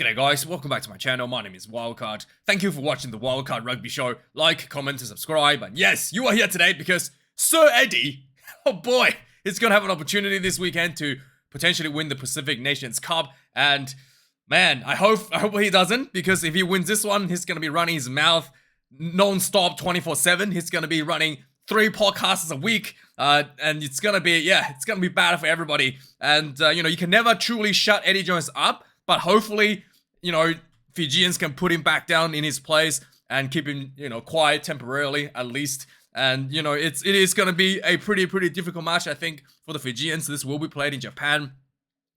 G'day guys, welcome back to my channel. My name is Wildkard. Thank you for watching the Wildkard Rugby Show. Like, comment, and subscribe. And yes, you are here today because Sir Eddie, oh boy, is going to have an opportunity this weekend to potentially win the Pacific Nations Cup. And man, I hope he doesn't, because if he wins this one, he's going to be running his mouth non-stop 24/7. He's going to be running 3 podcasts a week, and it's going to be, it's going to be bad for everybody. And, you can never truly shut Eddie Jones up, but hopefully, Fijians can put him back down in his place and keep him, quiet temporarily at least. And, it is going to be a pretty difficult match, I think, for the Fijians. This will be played in Japan.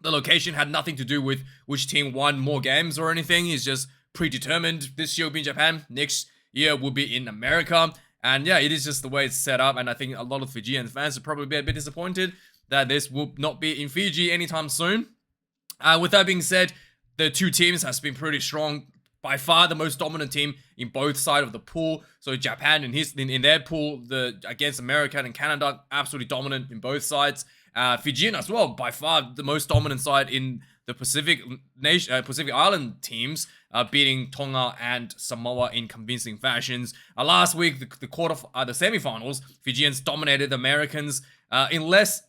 The location had nothing to do with which team won more games or anything. It's just predetermined. This year will be in Japan. Next year will be in America. And yeah, it is just the way it's set up. And I think a lot of Fijian fans will probably be a bit disappointed that this will not be in Fiji anytime soon. With that being said, the two teams has been pretty strong. By far the most dominant team in both sides of the pool. So Japan in their pool, against America and Canada, absolutely dominant in both sides. Fijian as well, by far the most dominant side in the Pacific Island teams, beating Tonga and Samoa in convincing fashions. Last week, the semifinals, Fijians dominated the Americans in less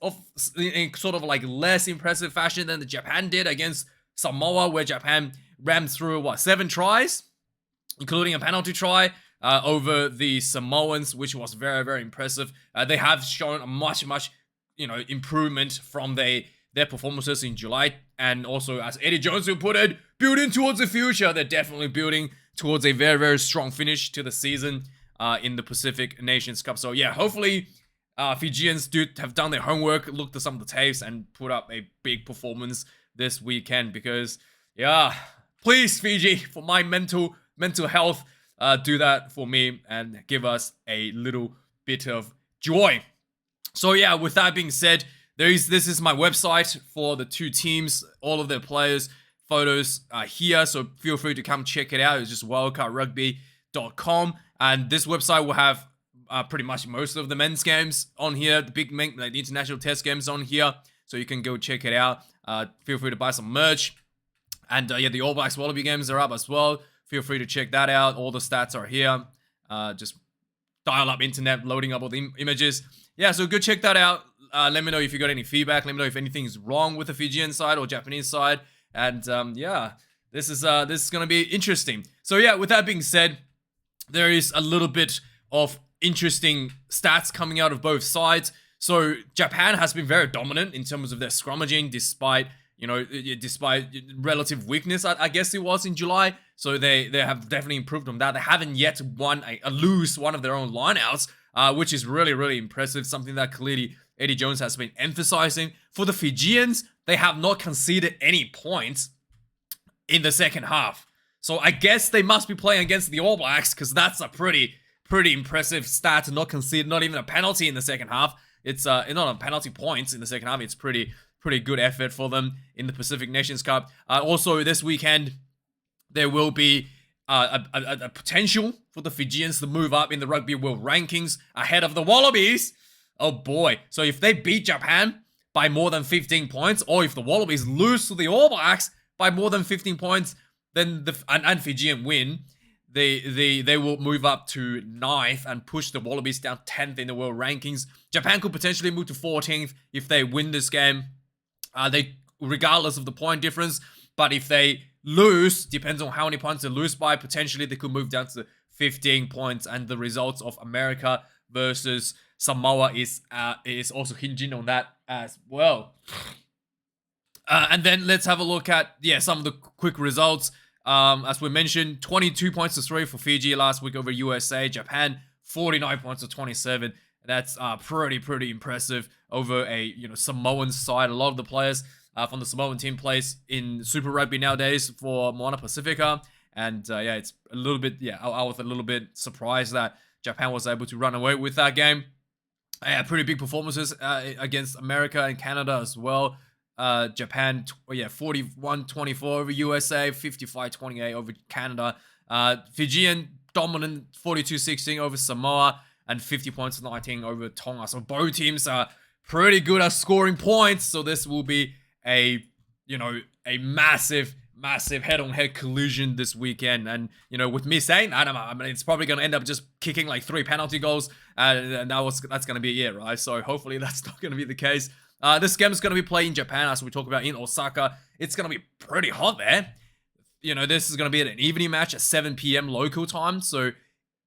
impressive fashion than the Japan did against Samoa, where Japan rammed through 7 tries, including a penalty try over the Samoans, which was very impressive. They have shown a much improvement from their performances in July, and also, as Eddie Jones will put it, building towards the future. They're definitely building towards a very strong finish to the season in the Pacific Nations Cup. So yeah, hopefully Fijians have done their homework, looked at some of the tapes, and put up a big performance this weekend, because please, Fiji, for my mental health, do that for me and give us a little bit of joy. So yeah, with that being said, this is my website for the two teams. All of their players' photos are here, so feel free to come check it out. It's just wildcardrugby.com, and this website will have pretty much most of the men's games on here, the the international test games on here, so you can go check it out. Feel free to buy some merch. And the All Blacks Wallaby games are up as well. Feel free to check that out. All the stats are here. Just dial up internet, loading up all the images. Yeah, so go check that out. Let me know if you got any feedback. Let me know if anything's wrong with the Fijian side or Japanese side. And this is going to be interesting. So yeah, with that being said, there is a little bit of interesting stats coming out of both sides. So Japan has been very dominant in terms of their scrummaging, despite relative weakness, I guess it was in July. So they have definitely improved on that. They haven't yet lose one of their own lineouts, which is really impressive. Something that clearly Eddie Jones has been emphasizing. For the Fijians, they have not conceded any points in the second half. So I guess they must be playing against the All Blacks, because that's a pretty impressive stat to not concede, not even a penalty in the second half. It's not a penalty points in the second half. It's pretty good effort for them in the Pacific Nations Cup. Also, this weekend, there will be a potential for the Fijians to move up in the Rugby World Rankings ahead of the Wallabies. Oh boy. So if they beat Japan by more than 15 points, or if the Wallabies lose to the All Blacks by more than 15 points, then and Fijian win, they will move up to 9th and push the Wallabies down 10th in the world rankings. Japan could potentially move to 14th if they win this game. Regardless of the point difference, but if they lose, depends on how many points they lose by, potentially they could move down to 15 points, and the results of America versus Samoa is also hinging on that as well. And then let's have a look at some of the quick results. As we mentioned, 22 points to 3 for Fiji last week over USA. Japan 49 points to 27. That's pretty impressive over a Samoan side. A lot of the players from the Samoan team plays in Super Rugby nowadays for Moana Pacifica, and it's a little bit I was a little bit surprised that Japan was able to run away with that game. Pretty big performances against America and Canada as well. Japan 41-24 over USA, 55-28 over Canada. Fijian dominant 42-16 over Samoa, and 50 points to 19 over Tonga. So both teams are pretty good at scoring points. So this will be a massive massive head-on-head collision this weekend. And, you know, with me saying that, I mean, it's probably going to end up just kicking like 3 penalty goals. And that's going to be it, right? So hopefully that's not going to be the case. This game is going to be played in Japan, as we talk about, in Osaka. It's going to be pretty hot there. You know, this is going to be an evening match at 7 p.m. local time. So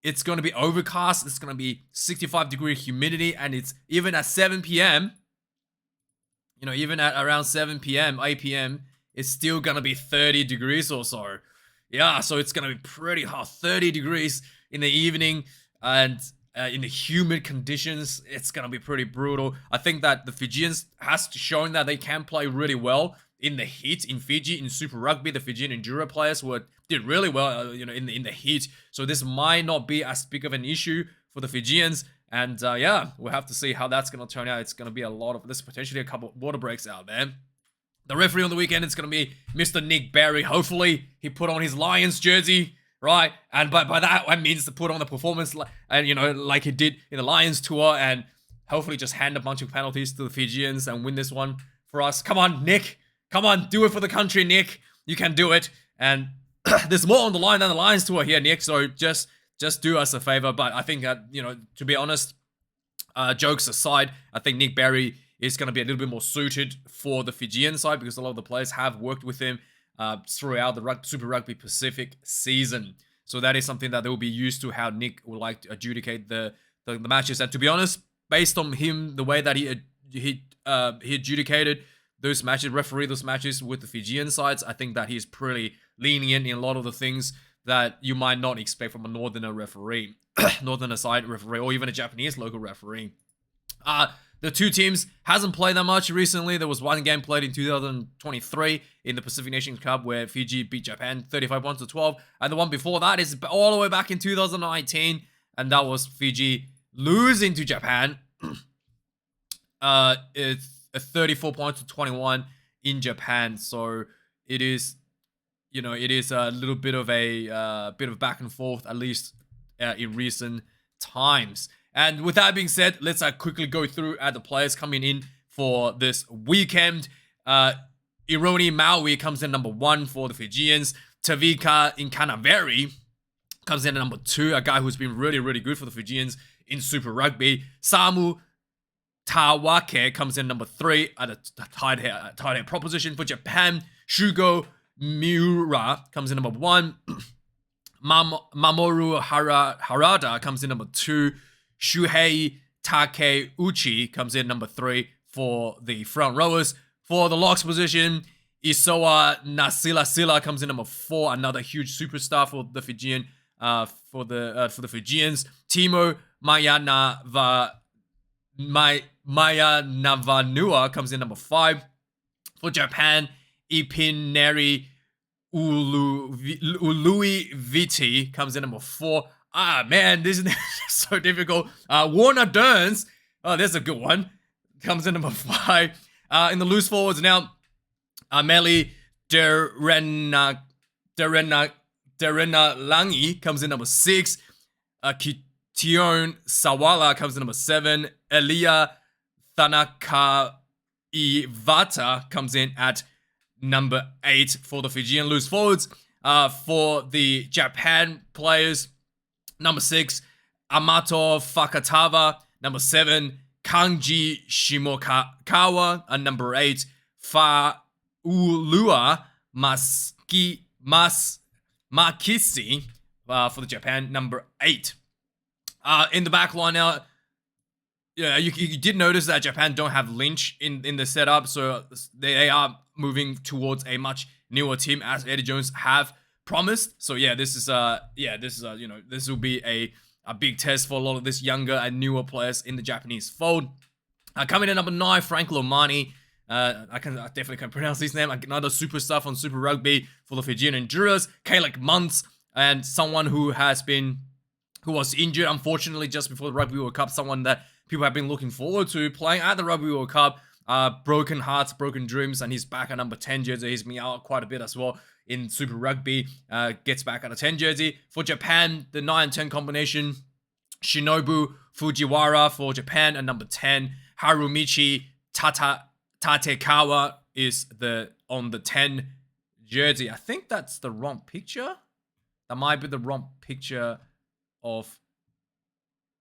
it's going to be overcast. It's going to be 65-degree humidity. And it's even at 7 p.m., you know, even at around 7 p.m., 8 p.m., it's still going to be 30 degrees or so. Yeah, so it's going to be pretty hot. 30 degrees in the evening, and in the humid conditions, it's going to be pretty brutal. I think that the Fijians has shown that they can play really well in the heat in Fiji. In Super Rugby, the Fijian Enduro players did really well, you know, in the heat. So this might not be as big of an issue for the Fijians. And yeah, we'll have to see how that's going to turn out. It's going to be a lot of this, potentially a couple of water breaks out there. The referee on the weekend, it's going to be Mr. Nick Berry. Hopefully, he put on his Lions jersey, right? And by that, I means to put on the performance, and you know, like he did in the Lions tour, and hopefully just hand a bunch of penalties to the Fijians and win this one for us. Come on, Nick. Come on, do it for the country, Nick. You can do it. And there's more on the line than the Lions tour here, Nick. So just do us a favor. But I think that, you know, to be honest, jokes aside, I think Nick Berry is going to be a little bit more suited for the Fijian side, because a lot of the players have worked with him throughout the Super Rugby Pacific season. So that is something that they will be used to, how Nick would like to adjudicate the matches. And to be honest, based on him, the way that he adjudicated those matches, referee those matches with the Fijian sides, I think that he's pretty lenient in a lot of the things that you might not expect from a northerner referee, northerner side referee, or even a Japanese local referee. The two teams hasn't played that much recently. There was one game played in 2023 in the Pacific Nations Cup where Fiji beat Japan 35 points to 12. And the one before that is all the way back in 2019. And that was Fiji losing to Japan. It's a 34 points to 21 in Japan. So it is, you know, it is a little bit of a bit of back and forth, at least in recent times. And with that being said, let's quickly go through the players coming in for this weekend. Ironi Maui comes in number 1 for the Fijians. Tavika Inkanaveri comes in at number 2, a guy who's been really, really good for the Fijians in Super Rugby. Samu Tawake comes in number 3 at a tight head proposition for Japan. Shugo Miura comes in number 1. Mamoru Harada comes in number 2. Shuhei Takeuchi comes in number 3 for the front rowers. For the locks position, Isoa Nasilasila comes in number 4, another huge superstar for the Fijian for the Fijians. Timo Navanua comes in number 5. For Japan, Ipineri Uluiviti comes in number 4. Ah, man, this is so difficult. Warner Durns, oh, there's a good one, comes in number 5. In the loose forwards now, Ameli Langi comes in number 6. Kition Sawala comes in number 7. Elia Tanaka Ivata comes in at number 8 for the Fijian loose forwards. For the Japan players, number 6, Amato Fakatava. Number 7, Kanji Shimokawa. And number 8, Faulua Makisi for the Japan, number 8. In the back line now, yeah, you did notice that Japan don't have Lynch in the setup, so they are moving towards a much newer team, as Eddie Jones have promised. So yeah, this is you know, this will be a big test for a lot of this younger and newer players in the Japanese fold. Coming in number 9, Frank Lomani. I definitely can't pronounce his name. Another superstar on Super Rugby for the Fijian Endurers. Kalek Muntz, and someone who was injured, unfortunately, just before the Rugby World Cup. Someone that people have been looking forward to playing at the Rugby World Cup. Broken hearts, broken dreams, and he's back at number 10 jersey. He's been out quite a bit as well in Super Rugby. Gets back at a 10 jersey. For Japan, the 9 and 10 combination, Shinobu Fujiwara for Japan at number 10. Harumichi Tatekawa is on the 10 jersey. I think that's the wrong picture. That might be the wrong picture of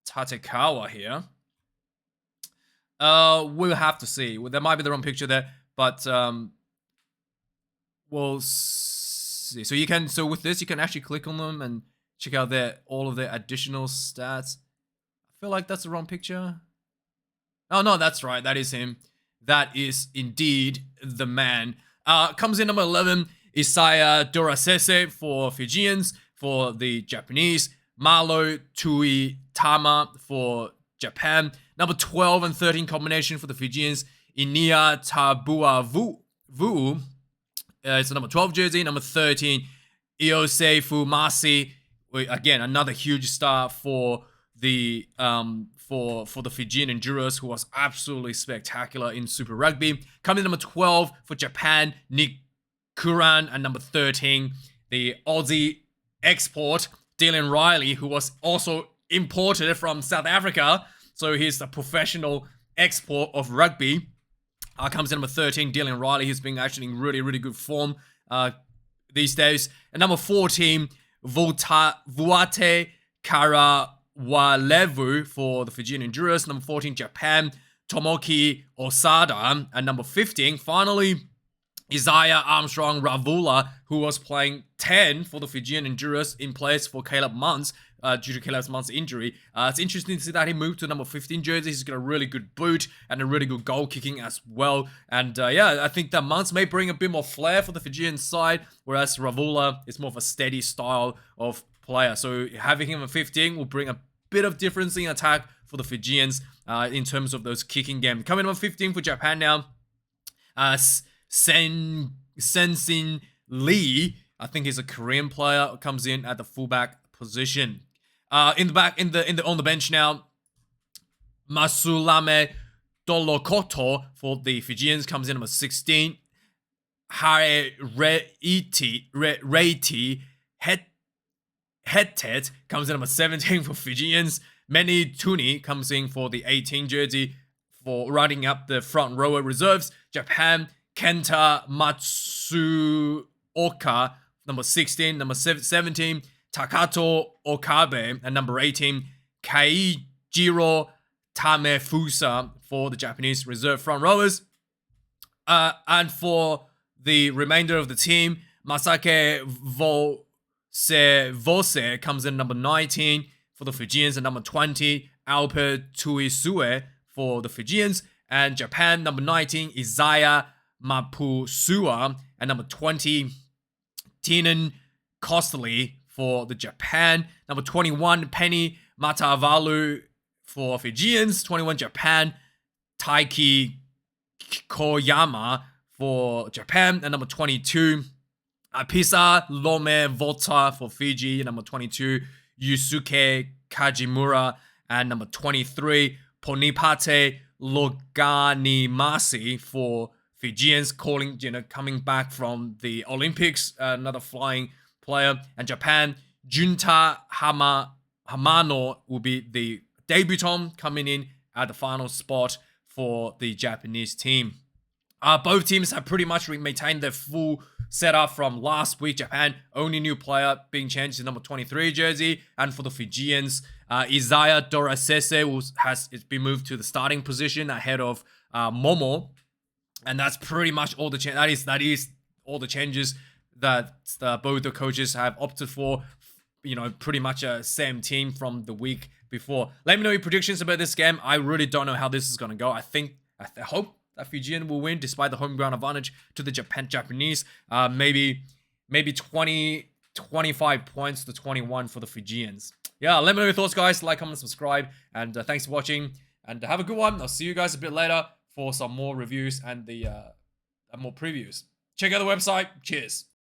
Tatekawa here. We'll have to see. There might be the wrong picture there, but we'll see. So you can, with this, you can actually click on them and check out all of their additional stats. I feel like that's the wrong picture. Oh no, that's right. That is him. That is indeed the man. Comes in number 11, Isaiah Dorasese for Fijians. For the Japanese, Malo Tuitama for Japan. Number 12 and 13 combination for the Fijians, Inia Tabuavu. It's a number 12 jersey. Number 13, Iose Fumasi. Again, another huge star for the Fijian Enduros, who was absolutely spectacular in Super Rugby. Coming in number 12 for Japan, Nick Kuran. And number 13, the Aussie export, Dylan Riley, who was also imported from South Africa. So he's a professional export of rugby. Comes in number 13, Dylan Riley, who's been actually in really, really good form these days. And number 14, Vuate Karawalevu for the Fijian Enduros. Number 14, Japan, Tomoki Osada. And number 15, finally, Isaiah Armstrong Ravula, who was playing 10 for the Fijian Enduros in place for Caleb Muntz due to Caleb Muntz' injury. It's interesting to see that he moved to number 15 jersey. He's got a really good boot and a really good goal kicking as well. And yeah, I think that Muntz may bring a bit more flair for the Fijian side, whereas Ravula is more of a steady style of player. So having him at 15 will bring a bit of difference in attack for the Fijians in terms of those kicking game. Coming number 15 for Japan now. Sensin Lee, I think he's a Korean player, comes in at the fullback position. On the bench now, Masulame Dolokoto for the Fijians comes in number 16. Hare Reiti Hetet comes in number 17 for Fijians. Meni Tuni comes in for the 18 jersey for riding up the front rower reserves. Japan, Kenta Matsuoka, number 16, number 17, Takato Okabe, and number 18, Kaijiro Tamefusa for the Japanese reserve front rowers. And for the remainder of the team, Masake Vose comes in number 19 for the Fijians, and number 20, Alpe Tuisue for the Fijians. And Japan, number 19, Isaiah Mapusua, and number 20, Tinan Costly for the Japan. Number 21, Penny Matavalu for Fijians. 21, Japan, Taiki Koyama for Japan. And number 22, Apisa Lome Vota for Fiji. Number 22, Yusuke Kajimura. And number 23, Ponipate Loganimasi for Fijians, coming back from the Olympics, another flying player. And Japan, Junta Hamano will be the debutant coming in at the final spot for the Japanese team. Both teams have pretty much maintained their full setup from last week. Japan, only new player being changed to number 23 jersey. And for the Fijians, Isaiah Dorasese has been moved to the starting position ahead of Momo. And that's pretty much all the that is all the changes that both the coaches have opted for. You know, pretty much a same team from the week before. Let me know your predictions about this game. I really don't know how this is going to go. I hope that Fijian will win despite the home ground advantage to the Japanese. Maybe 20, 25 points to 21 for the Fijians. Yeah, let me know your thoughts, guys. Like, comment, subscribe. And thanks for watching. And have a good one. I'll see you guys a bit later for some more reviews and more previews. Check out the website. Cheers.